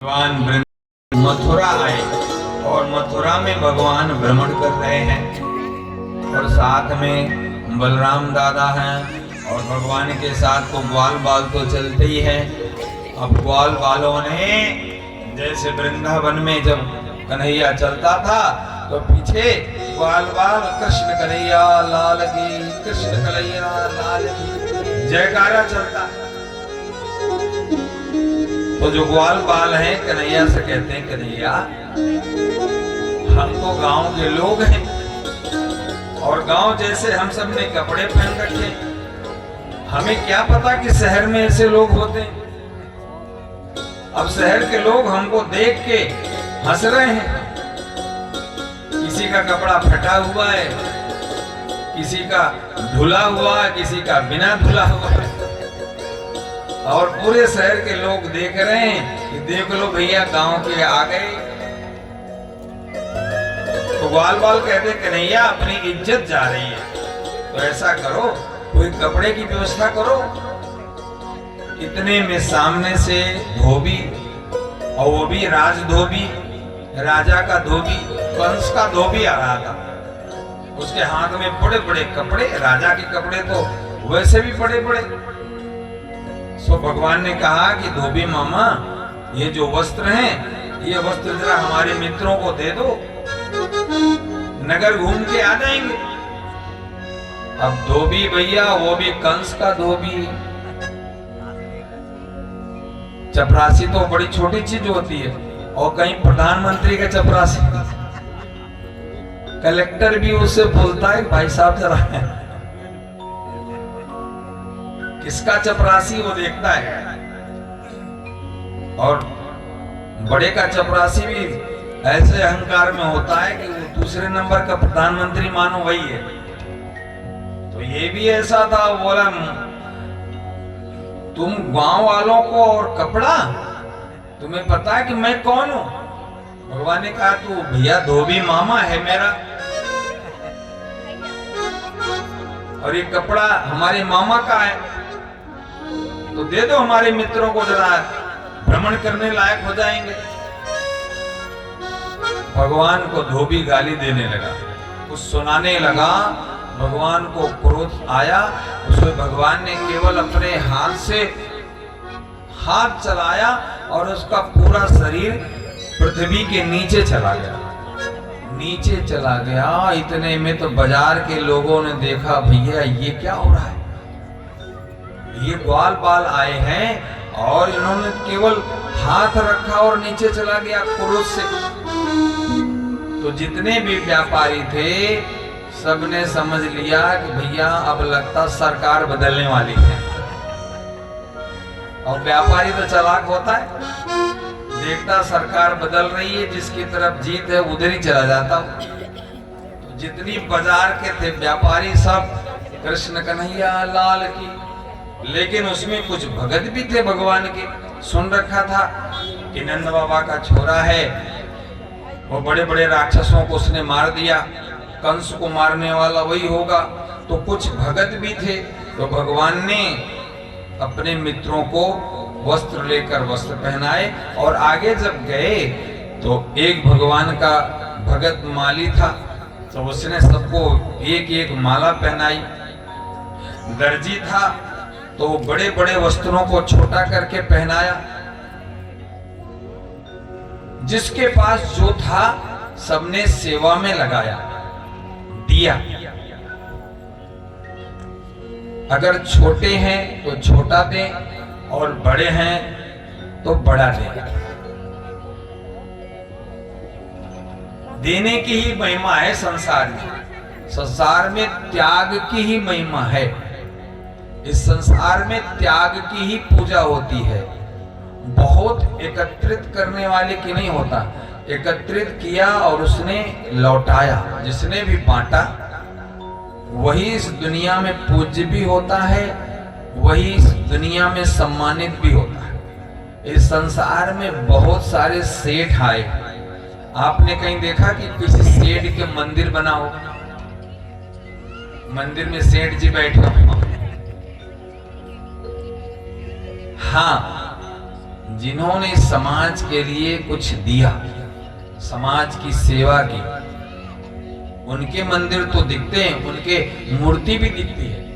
भगवान मथुरा आए और मथुरा में भगवान भ्रमण कर रहे हैं और साथ में बलराम दादा हैं और भगवान के साथ तो ग्वाल बाल तो चलते ही है। अब ग्वाल बालों ने जैसे वृंदावन में जब कन्हैया चलता था तो पीछे ग्वाल बाल कृष्ण कन्हैया लाल की, कृष्ण कन्हैया लाल की जयकारा चलता। तो जो ग्वाल बाल हैं कन्हैया से कहते हैं, कन्हैया हम तो गांव के लोग हैं और गांव जैसे हम सब ने कपड़े पहन रखे, हमें क्या पता कि शहर में ऐसे लोग होते हैं। अब शहर के लोग हमको देख के हंस रहे हैं, किसी का कपड़ा फटा हुआ है, किसी का धुला हुआ है, किसी का बिना धुला हुआ है और पूरे शहर के लोग देख रहे हैं कि देख लो भैया गांव के आ गए। तो ग्वाल बाल कहते कन्हैया अपनी इज्जत जा रही है, तो ऐसा करो कोई कपड़े की व्यवस्था करो। इतने में सामने से धोबी, और वो भी राज धोबी, राजा का धोबी, कंस का धोबी आ रहा था। उसके हाथ में बड़े बड़े कपड़े, राजा के कपड़े तो वैसे भी बड़े बड़े। तो भगवान ने कहा कि धोबी मामा ये जो वस्त्र हैं, ये वस्त्र जरा हमारे मित्रों को दे दो, नगर घूम के आ जाएंगे। अब धोबी भैया वो भी कंस का धोबी, चपरासी तो बड़ी छोटी चीज होती है और कहीं प्रधानमंत्री का चपरासी, कलेक्टर भी उससे बोलता है भाई साहब जरा किसका चपरासी वो देखता है। और बड़े का चपरासी भी ऐसे अहंकार में होता है कि वो दूसरे नंबर का प्रधानमंत्री मानो वही है। तो ये भी ऐसा था, बोला तुम गांव वालों को और कपड़ा, तुम्हें पता है कि मैं कौन हूं? भगवान ने कहा तू भैया धोबी मामा है मेरा, और ये कपड़ा हमारे मामा का है, तो दे दो हमारे मित्रों को, जरा भ्रमण करने लायक हो जाएंगे। भगवान को धोबी गाली देने लगा, कुछ सुनाने लगा। भगवान को क्रोध आया, उसमें भगवान ने केवल अपने हाथ से हाथ चलाया और उसका पूरा शरीर पृथ्वी के नीचे चला गया, नीचे चला गया। इतने में तो बाजार के लोगों ने देखा भैया ये क्या हो रहा है, ये ग्वाल बाल आए हैं और इन्होंने केवल हाथ रखा और नीचे चला गया क्रोध से। तो जितने भी व्यापारी थे सबने समझ लिया कि भैया अब लगता सरकार बदलने वाली है। और व्यापारी तो चालाक होता है, देखता सरकार बदल रही है, जिसकी तरफ जीत है उधर ही चला जाता। तो जितनी बाजार के थे व्यापारी सब कृष्ण कन्हैया लाल की, लेकिन उसमें कुछ भगत भी थे भगवान के। सुन रखा था कि नंद बाबा का छोरा है, वो बड़े बड़े राक्षसों को उसने मार दिया, कंस को मारने वाला वही होगा। तो कुछ भगत भी थे, तो भगवान ने अपने मित्रों को वस्त्र लेकर वस्त्र पहनाए और आगे जब गए तो एक भगवान का भगत माली था, तो उसने सबको एक एक माला पहनाई। दर्जी था तो बड़े बड़े वस्त्रों को छोटा करके पहनाया। जिसके पास जो था सबने सेवा में लगाया, दिया। अगर छोटे हैं तो छोटा दें और बड़े हैं तो बड़ा दें। देने की ही महिमा है संसार में, संसार में त्याग की ही महिमा है। इस संसार में त्याग की ही पूजा होती है, बहुत एकत्रित करने वाले की नहीं होता। एकत्रित किया और उसने लौटाया, जिसने भी बांटा वही इस दुनिया में पूज्य भी होता है, वही इस दुनिया में सम्मानित भी होता है। इस संसार में बहुत सारे सेठ आए। आपने कहीं देखा कि किसी सेठ के मंदिर बना हो? मंदिर में सेठ जी बैठे हो? हाँ, जिन्होंने समाज के लिए कुछ दिया, समाज की सेवा की, उनके मंदिर तो दिखते हैं, उनके मूर्ति भी दिखती है।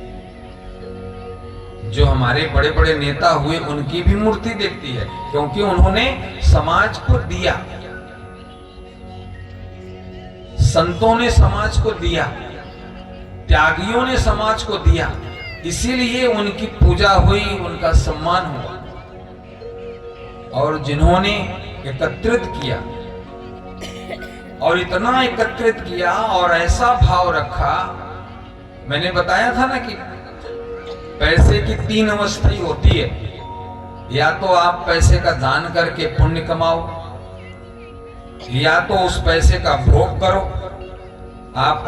जो हमारे बड़े बड़े नेता हुए उनकी भी मूर्ति दिखती है, क्योंकि उन्होंने समाज को दिया, संतों ने समाज को दिया, त्यागियों ने समाज को दिया, इसीलिए उनकी पूजा हुई, उनका सम्मान हुआ। और जिन्होंने एकत्रित किया और इतना एकत्रित किया और ऐसा भाव रखा, मैंने बताया था ना कि पैसे की 3 अवस्था ही होती है। या तो आप पैसे का दान करके पुण्य कमाओ, या तो उस पैसे का भोग करो, आप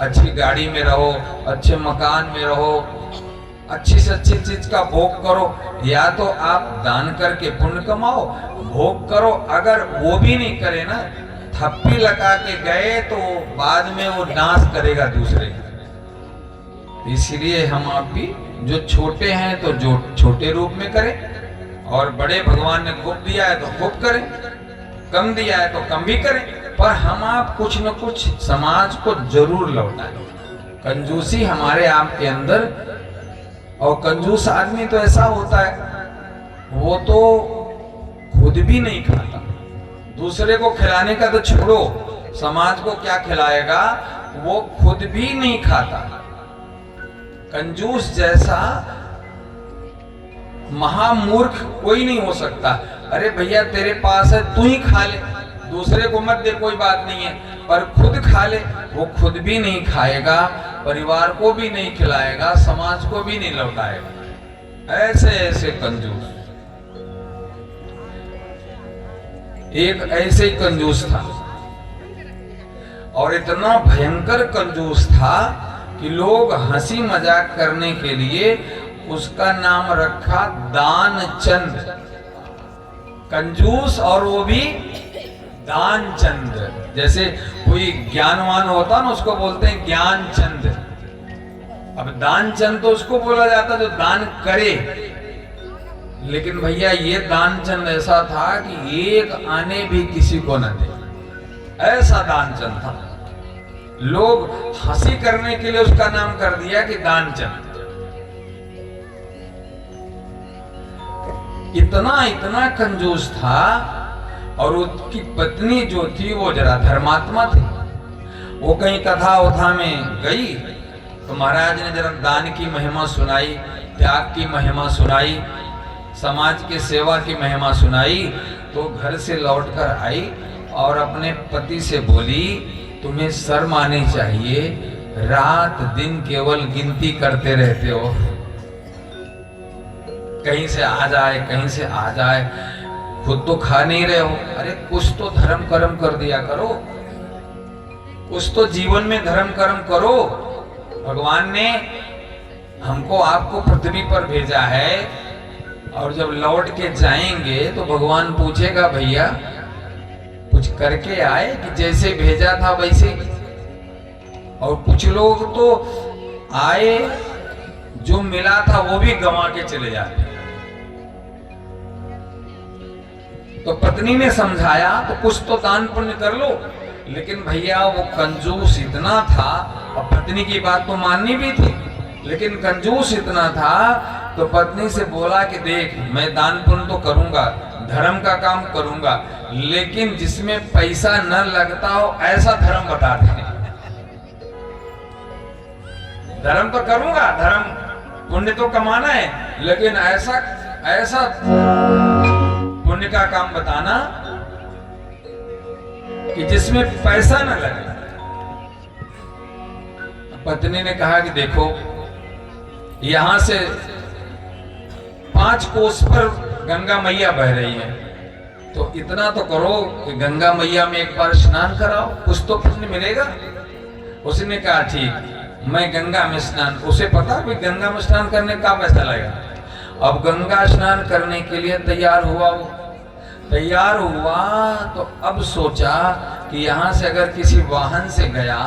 अच्छी गाड़ी में रहो, अच्छे मकान में रहो, अच्छी से अच्छी चीज का भोग करो, या तो आप दान करके पुण्य कमाओ, भोग करो। अगर वो भी नहीं करे ना, थप्पी लगा के गए तो बाद में वो नाश करेगा दूसरे का। इसलिए हम आप भी जो छोटे हैं तो जो छोटे रूप में करें, और बड़े भगवान ने खूब दिया है तो खूब करें, कम दिया है तो कम भी करें, पर हम आप कुछ न कुछ समाज को जरूर लौटाएं। कंजूसी हमारे आप के अंदर, और कंजूस आदमी तो ऐसा होता है, वो तो खुद भी नहीं खाता, दूसरे को खिलाने का तो छोड़ो, समाज को क्या खिलाएगा, वो खुद भी नहीं खाता। कंजूस जैसा महामूर्ख कोई नहीं हो सकता। अरे भैया तेरे पास है, तू ही खा ले, दूसरे को मत दे, कोई बात नहीं है, पर खुद खा ले। वो खुद भी नहीं खाएगा, परिवार को भी नहीं खिलाएगा, समाज को भी नहीं लौटाएगा। ऐसे ऐसे कंजूस। एक ऐसे ही कंजूस था, और इतना भयंकर कंजूस था कि लोग हंसी मजाक करने के लिए उसका नाम रखा दानचंद। कंजूस, और वो भी दानचंद। जैसे कोई ज्ञानवान होता ना, उसको बोलते हैं ज्ञानचंद। अब दानचंद तो उसको बोला जाता जो दान करे, लेकिन भैया ये दानचंद ऐसा था कि एक आने भी किसी को न दे, ऐसा दानचंद था। लोग हंसी करने के लिए उसका नाम कर दिया कि दानचंद। इतना इतना कंजूस था। और उसकी पत्नी जो थी वो जरा धर्मात्मा थी। वो कहीं कथा उथा में गई तो महाराज ने जरा दान की महिमा सुनाई, त्याग की महिमा सुनाई, समाज की सेवा की महिमा सुनाई। तो घर से लौटकर आई और अपने पति से बोली, तुम्हें शर्म आनी चाहिए, रात दिन केवल गिनती करते रहते हो, कहीं से आ जाए कहीं से आ जाए, खुद तो खा नहीं रहे हो। अरे कुछ तो धर्म कर्म कर दिया करो, कुछ तो जीवन में धर्म कर्म करो। भगवान ने हमको आपको पृथ्वी पर भेजा है, और जब लौट के जाएंगे तो भगवान पूछेगा, भैया कुछ करके आए कि जैसे भेजा था वैसे। और कुछ लोग तो आए, जो मिला था वो भी गंवा के चले जाते। तो पत्नी ने समझाया तो कुछ तो दान पुण्य कर लो, लेकिन भैया वो कंजूस इतना था, और पत्नी की बात तो माननी भी थी, लेकिन कंजूस इतना था। तो पत्नी से बोला कि देख, मैं दान पुण्य तो करूंगा, धर्म का काम करूंगा, लेकिन जिसमें पैसा न लगता हो ऐसा धर्म बता दे। धर्म तो करूंगा, धर्म पुण्य तो कमाना है, लेकिन ऐसा ऐसा पुण्य का काम बताना कि जिसमें पैसा न लगे। पत्नी ने कहा कि देखो, यहां से 5 कोस पर गंगा मैया बह रही है, तो इतना तो करो कि गंगा मैया में एक बार स्नान कराओ, कुछ तो पुण्य मिलेगा। उसने कहा ठीक, मैं गंगा में स्नान, उसे पता भी गंगा में स्नान करने का पैसा लगेगा। अब गंगा स्नान करने के लिए तैयार हुआ। वो तैयार हुआ तो अब सोचा कि यहाँ से अगर किसी वाहन से गया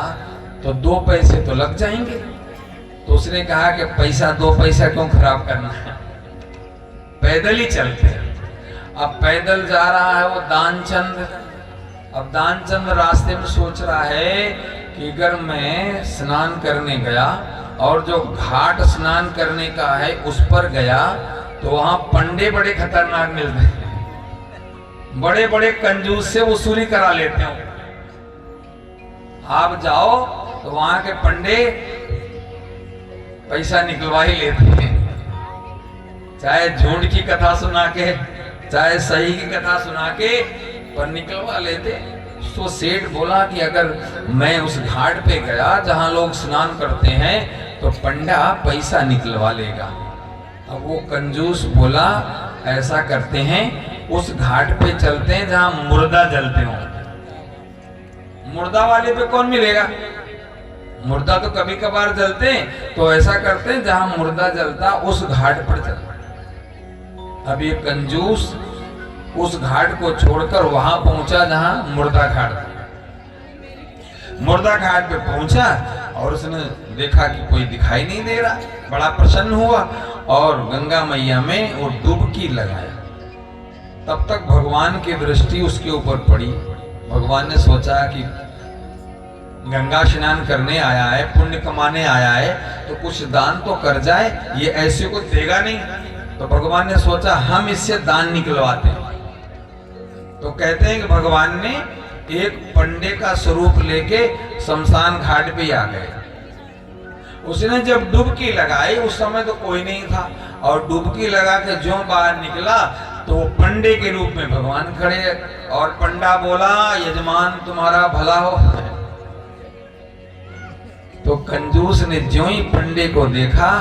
तो 2 पैसे तो लग जाएंगे। तो उसने कहा कि पैसा 2 पैसा क्यों खराब करना है, पैदल ही चलते हैं। अब पैदल जा रहा है वो दानचंद। अब दानचंद रास्ते में सोच रहा है कि अगर मैं स्नान करने गया और जो घाट स्नान करने का है उस पर गया तो वहां पंडे बड़े खतरनाक मिलते हैं, बड़े बड़े कंजूस से वसूली करा लेते हो। आप जाओ तो वहां के पंडे पैसा निकलवा ही लेते हैं, चाहे झूठ की कथा सुना के चाहे सही की कथा सुना के, पर निकलवा लेते। तो सेठ बोला कि अगर मैं उस घाट पे गया जहां लोग स्नान करते हैं तो पंडा पैसा निकलवा लेगा। अब वो कंजूस बोला ऐसा करते हैं, उस घाट पे चलते हैं जहां मुर्दा जलते हो। मुर्दा वाले पे कौन मिलेगा, मुर्दा तो कभी कभार जलते हैं, तो ऐसा करते हैं जहां मुर्दा जलता उस घाट पर चलते। अब ये कंजूस उस घाट को छोड़कर वहां पहुंचा जहां मुर्दा घाट था। मुर्दा घाट पे पहुंचा और उसने देखा कि कोई दिखाई नहीं दे रहा, बड़ा प्रसन्न हुआ और गंगा मैया में वो डुबकी लगाया। तब तक भगवान की दृष्टि उसके ऊपर पड़ी। भगवान ने सोचा कि गंगा स्नान करने आया है, पुण्य कमाने आया है, तो कुछ दान तो कर जाए, ये ऐसे को देगा नहीं। तो भगवान ने सोचा हम इससे दान निकलवाते हैं। तो कहते हैं कि भगवान ने एक पंडे का स्वरूप लेके शमशान घाट पे आ गए। उसने जब डुबकी लगाई उस समय तो कोई नहीं था, और डुबकी लगा के जो बाहर निकला तो वो पंडे के रूप में भगवान खड़े। और पंडा बोला यजमान तुम्हारा भला हो। तो कंजूस ने ज्यों ही पंडे को देखा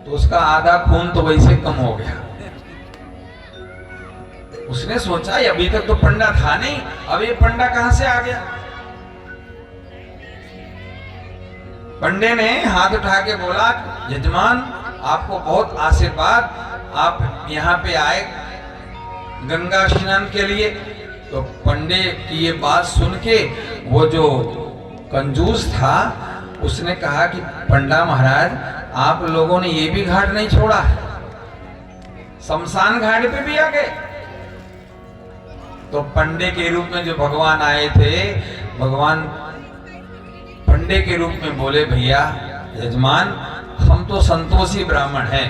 तो उसका आधा खून तो वैसे कम हो गया। उसने सोचा अभी तक तो पंडा था नहीं, अब ये पंडा कहां से आ गया। पंडे ने हाथ उठा के बोला यजमान आपको बहुत आशीर्वाद, आप यहाँ पे आए गंगा स्नान के लिए। तो पंडे की ये बात सुन के वो जो कंजूस था उसने कहा कि पंडा महाराज आप लोगों ने ये भी घाट नहीं छोड़ा, शमशान घाट पे भी आ गए। तो पंडे के रूप में जो भगवान आए थे, भगवान पंडे के रूप में बोले भैया यजमान हम तो संतोषी ब्राह्मण हैं,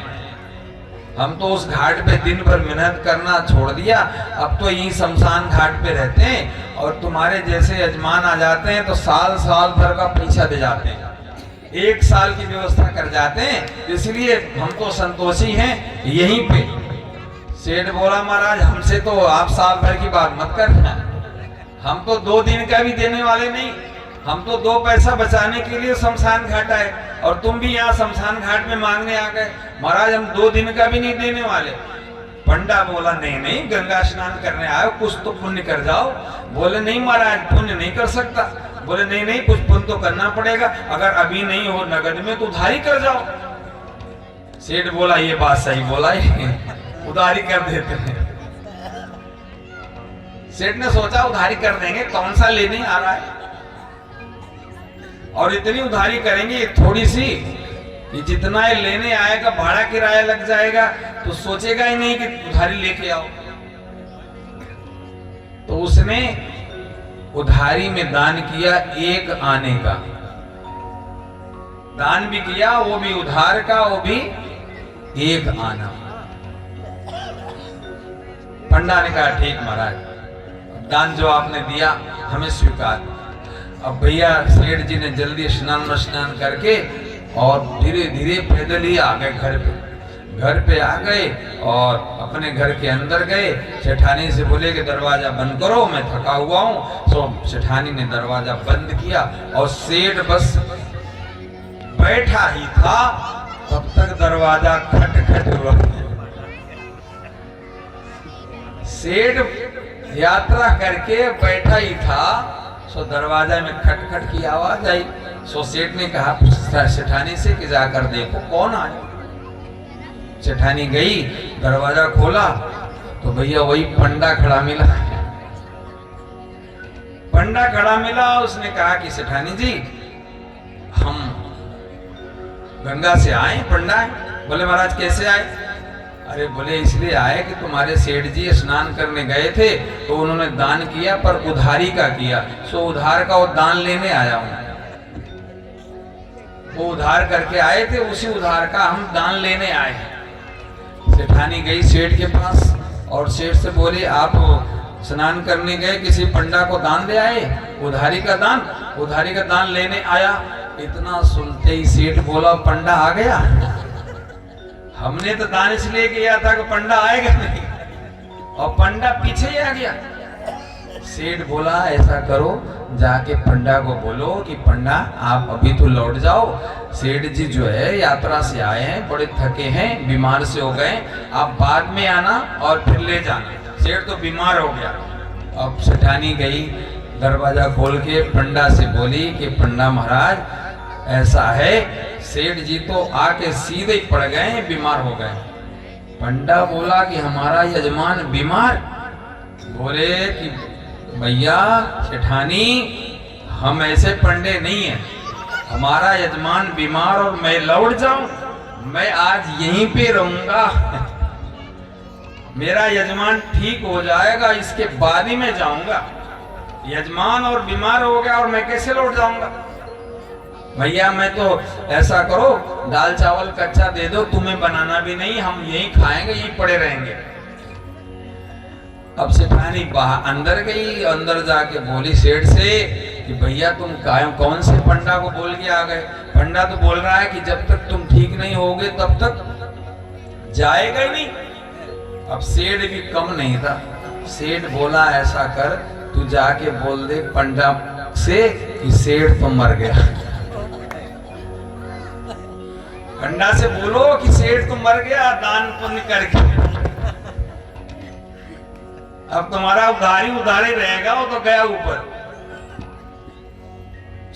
हम तो उस घाट पे दिन भर मेहनत करना छोड़ दिया, अब तो यही शमशान घाट पे रहते हैं, और तुम्हारे जैसे यजमान आ जाते हैं तो साल साल भर का पैसा दे जाते हैं, 1 साल की व्यवस्था कर जाते हैं, इसलिए हम तो संतोषी हैं यहीं पे। सेठ बोला महाराज हमसे तो आप साल भर की बात मत करना, हम तो 2 दिन का भी देने वाले नहीं, हम तो 2 पैसा बचाने के लिए शमशान घाट आए, और तुम भी यहाँ शमशान घाट में मांगने आ गए। महाराज हम 2 दिन का भी नहीं देने वाले। पंडा बोला नहीं नहीं गंगा स्नान करने आए, कुछ तो पुण्य कर जाओ। बोले नहीं महाराज पुण्य नहीं कर सकता। बोले नहीं नहीं कुछ पुण्य तो करना पड़ेगा, अगर अभी नहीं हो नगद में तो उधारी कर जाओ। सेठ बोला ये बात सही बोला है, उधारी कर देते हैं। सेठ ने सोचा उधारी कर देंगे, कौन सा लेने आ रहा है, और इतनी उधारी करेंगे थोड़ी सी कि जितना ये लेने आएगा भाड़ा किराया लग जाएगा, तो सोचेगा ही नहीं कि उधारी लेके आओ। तो उसने उधारी में दान किया 1 आने का दान भी किया, वो भी उधार का, वो भी 1 आना। पंडा ने कहा ठीक महाराज दान जो आपने दिया हमें स्वीकार। अब भैया सेठ जी ने जल्दी स्नान करके और धीरे धीरे पैदल ही आ गए घर पे आ गए और अपने घर के अंदर गए। सेठानी से बोले कि दरवाजा बंद करो मैं थका हुआ हूँ। तो सेठानी ने दरवाजा बंद किया और सेठ बस बैठा ही था तब तक दरवाजा खटखट हुआ। सेठ यात्रा करके बैठा ही था, सो दरवाजा में खटखट की आवाज आई। सो सेठ ने कहा सेठानी से कि जाकर देखो कौन आया। सेठानी गई, दरवाजा खोला तो भैया वही पंडा खड़ा मिला। पंडा खड़ा मिला, उसने कहा कि सेठानी जी हम गंगा से आए। पंडा बोले महाराज कैसे आए? अरे बोले इसलिए आए कि तुम्हारे सेठ जी स्नान करने गए थे तो उन्होंने दान किया, पर उधारी का किया, सो उधार का वो दान लेने आया हूं। वो उधार करके आए थे, उसी उधार का हम दान लेने आए हैं। सेठानी गई सेठ के पास और सेठ से बोली आप स्नान करने गए, किसी पंडा को दान दे आए, उधारी का दान लेने आया। इतना सुनते ही सेठ बोला पंडा आ गया? हमने तो दान इसलिए किया था कि पंडा आएगा नहीं, और पंडा पीछे ही आ गया। सेठ बोला ऐसा करो, जाके पंडा को बोलो कि पंडा आप अभी तो लौट जाओ, सेठ जी जो है यात्रा से आए हैं, बड़े थके हैं, बीमार से हो गए, आप बाद में आना और फिर ले जाना। सेठ तो बीमार हो गया। अब सेठानी गई, दरवाजा खोल के पंडा से बोली कि पंडा महाराज ऐसा है, सेठ जी तो आके सीधे ही पड़ गए, बीमार हो गए। पंडा बोला कि हमारा यजमान बीमार? बोले कि भैया सेठानी हम ऐसे पंडे नहीं हैं, हमारा यजमान बीमार और मैं लौट जाऊं, मैं आज यहीं पे रहूंगा, मेरा यजमान ठीक हो जाएगा, इसके बाद ही मैं जाऊंगा। यजमान और बीमार हो गया और मैं कैसे लौट जाऊंगा? भैया मैं तो ऐसा करो, दाल चावल कच्चा दे दो, तुम्हें बनाना भी नहीं, हम यहीं खाएंगे, यहीं पड़े रहेंगे। अब सेठानी बाहर अंदर गई, अंदर जाके बोली सेठ से कि भैया तुम कौन से पंडा को बोल के आ गए? पंडा तो बोल रहा है कि जब तक तुम ठीक नहीं होगे तब तक जाएगा ही नहीं। अब सेठ भी कम नहीं था, सेठ बोला ऐसा कर, तू जाके बोल दे पंडा से कि सेठ तो मर गया। पंडा से बोलो कि सेठ तो मर गया दान पुण्य करके, अब तुम्हारा उधारी रहेगा, वो तो गया ऊपर।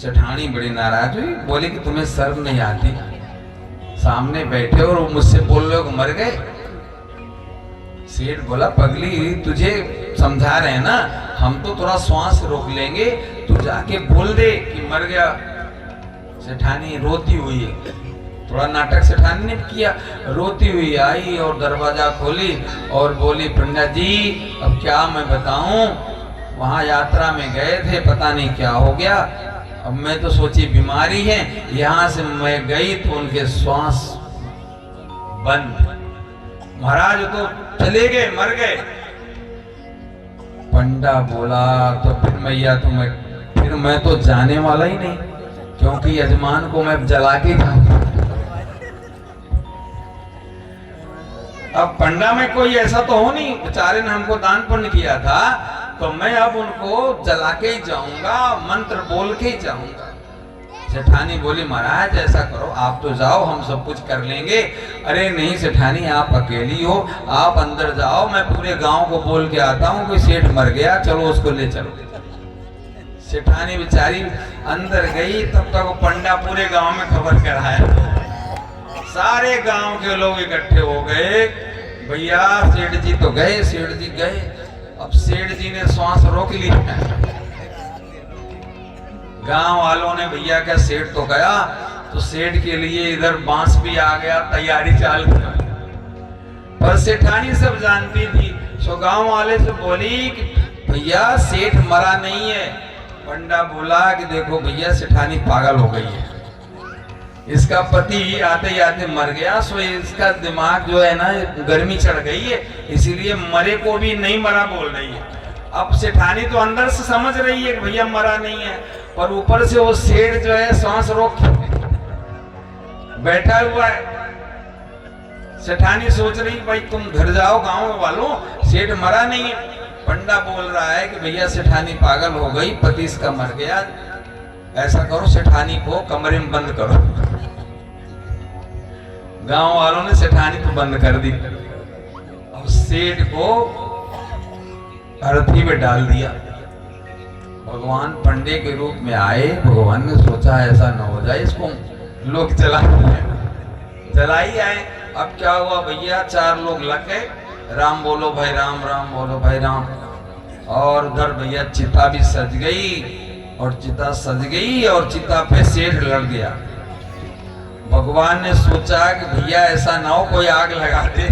सेठानी बड़ी नाराज हुई, बोली कि तुम्हें शर्म नहीं आती, सामने बैठे और मुझसे बोल रहे हो कि मर गए? सेठ बोला पगली तुझे समझा रहे हैं ना, हम तो थोड़ा श्वास रोक लेंगे, तू जाके बोल दे कि मर गया। सेठानी रोती हुई है, थोड़ा नाटक सेठानी ने किया, रोती हुई आई और दरवाजा खोली और बोली पंडित जी अब क्या मैं बताऊं, वहां यात्रा में गए थे, पता नहीं क्या हो गया, अब मैं तो सोची बीमारी है, यहां से मैं गई तो उनके श्वास बंद, महाराज तो चले गए, मर गए। पंडा बोला तो फिर मैया फिर मैं तो जाने वाला ही नहीं, क्योंकि यजमान को मैं जला के जाऊंगा। अब पंडा में कोई ऐसा तो हो नहीं, बेचारे ने हमको दान पुण्य किया था, तो मैं अब उनको जला के ही जाऊंगा, मंत्र बोल के ही जाऊंगा। सेठानी बोली महाराज ऐसा करो, आप तो जाओ, हम सब कुछ कर लेंगे। अरे नहीं सेठानी आप अकेली हो, आप अंदर जाओ, मैं पूरे गांव को बोल के आता हूँ कि सेठ मर गया, चलो उसको ले चलो। सेठानी बेचारी अंदर गई, तब तक वो पंडा पूरे गांव में खबर कराया, सारे गांव के लोग इकट्ठे हो गए, भैया सेठ जी तो गए, सेठ जी गए। अब सेठ जी ने श्वास रोक ली, गांव वालों ने भैया क्या सेठ तो गया, तो सेठ के लिए इधर बांस भी आ गया, तैयारी चाल गया। पर सेठानी सब जानती थी, सो गांव वाले से बोली कि भैया सेठ मरा नहीं है। पंडा बोला कि देखो भैया सेठानी पागल हो गई है, इसका पति आते आते मर गया, सो इसका दिमाग जो है ना गर्मी चढ़ गई है, इसीलिए मरे को भी नहीं मरा बोल रही है। अब सेठानी तो अंदर से समझ रही है कि भैया मरा नहीं है, पर ऊपर से वो सेठ जो है सांस रोक बैठा हुआ है। सेठानी सोच रही भाई तुम घर जाओ गांव वालों, सेठ मरा नहीं है। पंडा बोल रहा है कि भैया सेठानी पागल हो गई, पति इसका मर गया, ऐसा करो सेठानी को कमरे में बंद करो। गांव वालों ने सेठानी को बंद कर दी, अब सेठ को अर्थी में डाल दिया। भगवान पंडे के रूप में आए, भगवान ने सोचा ऐसा न हो जाए, इसको लोग जलाई आए। अब क्या हुआ भैया, 4 लोग लग गए, राम बोलो भाई राम, राम बोलो भाई राम, और उधर भैया चिता भी सज गई, और चिता सज गई और चिता पे सेठ लड़ गया। भगवान ने सोचा कि भैया ऐसा ना हो कोई आग लगा दे,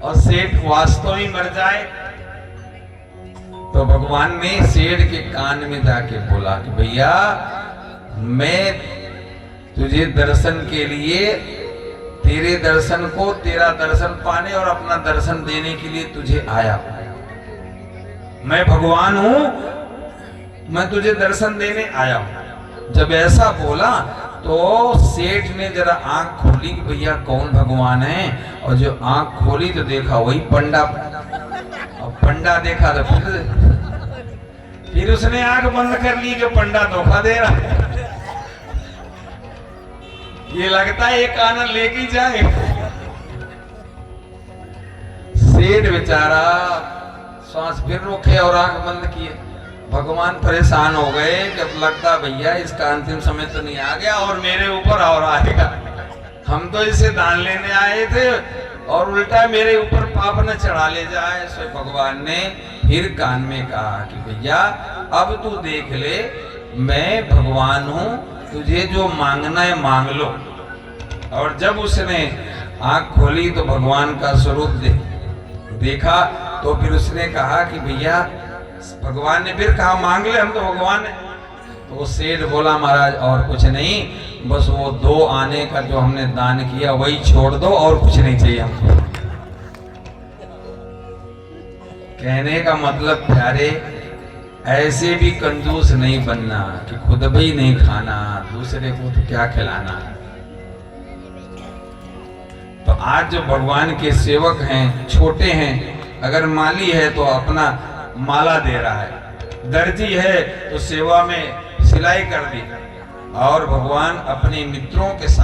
और सेठ वास्तव ही मर जाए। तो भगवान ने सेठ के कान में जाके बोला कि भैया मैं तुझे दर्शन के लिए, तेरे दर्शन को, तेरा दर्शन पाने और अपना दर्शन देने के लिए तुझे आया। मैं भगवान हूं, मैं तुझे दर्शन देने आया हूं। जब ऐसा बोला तो सेठ ने जरा आंख खोली कि भैया कौन भगवान है, और जो आंख खोली तो देखा वही पंडा। और पंडा देखा तो फिर उसने आंख बंद कर ली कि पंडा धोखा दे रहा है। ये लगता है एक कान लेके जाए। सेठ बेचारा सांस फिर रोके और आंख बंद किए। भगवान परेशान हो गए कि अब लगता भैया इसका अंतिम समय तो नहीं आ गया और मेरे ऊपर और आएगा। हम तो इसे दान लेने आए थे और उल्टा मेरे ऊपर पाप न चढ़ा ले जाए। सो भगवान ने फिर कान में कहा कि भैया अब तू देख ले, मैं भगवान हूं, तुझे जो मांगना है मांग लो। और जब उसने आंख खोली तो भगवान का स्वरूप देखा तो फिर उसने कहा कि भैया, भगवान ने फिर कहा मांग ले, हम तो भगवान है। तो वो सेठ बोला महाराज और कुछ नहीं, बस वो 2 आने का जो हमने दान किया वही छोड़ दो और कुछ नहीं चाहिए हमको। कहने का मतलब प्यारे, ऐसे भी कंजूस नहीं बनना कि खुद भी नहीं खाना, दूसरे को तो क्या खिलाना। तो आज जो भगवान के सेवक हैं, छोटे हैं, अगर माली है तो अपना माला दे रहा है, दर्जी है तो सेवा में सिलाई कर दी, और भगवान अपने मित्रों के साथ